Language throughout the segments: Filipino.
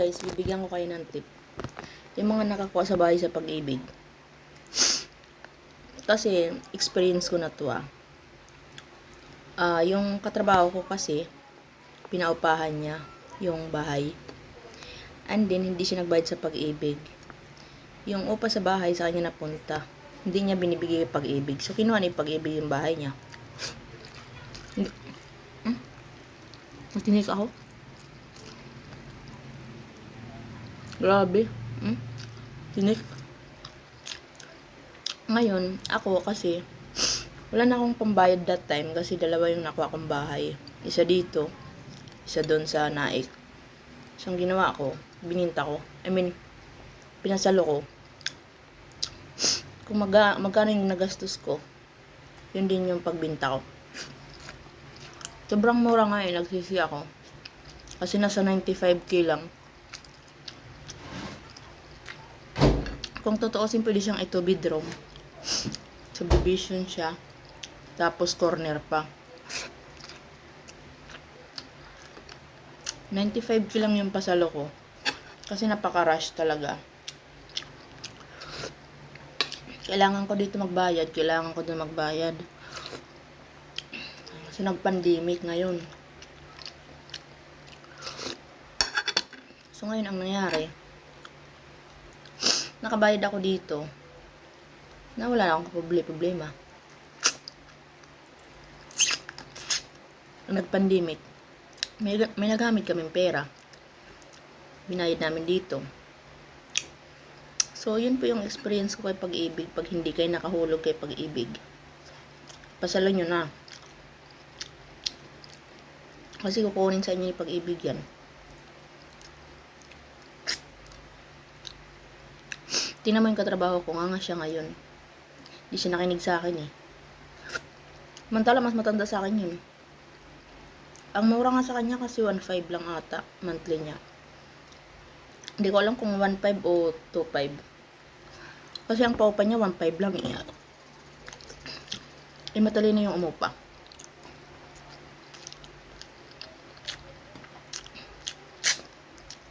guys, bibigyan ko kayo ng tip. Yung mga nakakuha sa bahay sa pag-ibig. Kasi, experience ko na to yung katrabaho ko kasi, pinaupahan niya yung bahay. And then, hindi siya nagbayad sa pag-ibig. Yung upa sa bahay sa kanya napunta. Hindi niya binibigay yung pag-ibig. So, kinuha niya yung pag-ibig yung bahay niya. Matinik ako. Grabe. Tinik. Ngayon, ako kasi, wala na akong pambayad that time kasi dalawa yung nakuha kong bahay. Isa dito, isa doon sa Naik. So, ang ginawa ko, bininta ko. Pinasalo ko. Kung magkano yung nagastos ko, yun din yung pagbinta ko. Sobrang mura nga nagsisi ako. Kasi nasa 95k lang. Kung totoosin, pwede siyang 2 bedroom. Subdivision siya. Tapos corner pa. 95k lang yung pasalo ko. Kasi napaka-rush talaga. Kailangan ko dito magbayad. Kailangan ko dito magbayad. Kasi nag-pandemic ngayon. So ngayon ang nangyari, nakabayad ako dito na wala na akong problema. Nag-pandemic, may nagamit kaming pera. Binayad namin dito. So, yun po yung experience ko kay pag-ibig. Pag hindi kayo nakahulog kay pag-ibig, pasalo nyo na. Kasi kukunin sa inyo yung pag-ibig yan. Tingnan mo yung katrabaho ko, nga siya ngayon. Hindi siya nakinig sa akin Mantala, mas matanda sa akin yun. Ang mura nga sa kanya kasi 1.5 lang ata, monthly niya. Hindi ko alam kung 1.5 o 2.5. Kasi ang paupa niya 1.5 lang matalino yung umupa.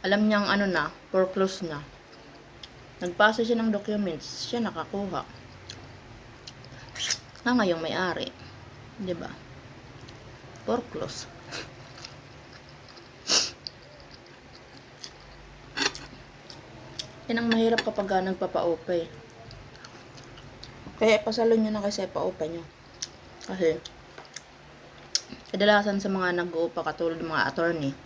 Alam niyang foreclose na. Nagpasa siya ng documents, siya nakakuha. Na ngayong may-ari. 'Di ba? Foreclose. Yan ang mahirap kapag nagpapa-opa Kaya pasalo nyo na kasi pa-opa nyo. Kasi kadalasan sa mga nag-uupa katulad ng mga attorney,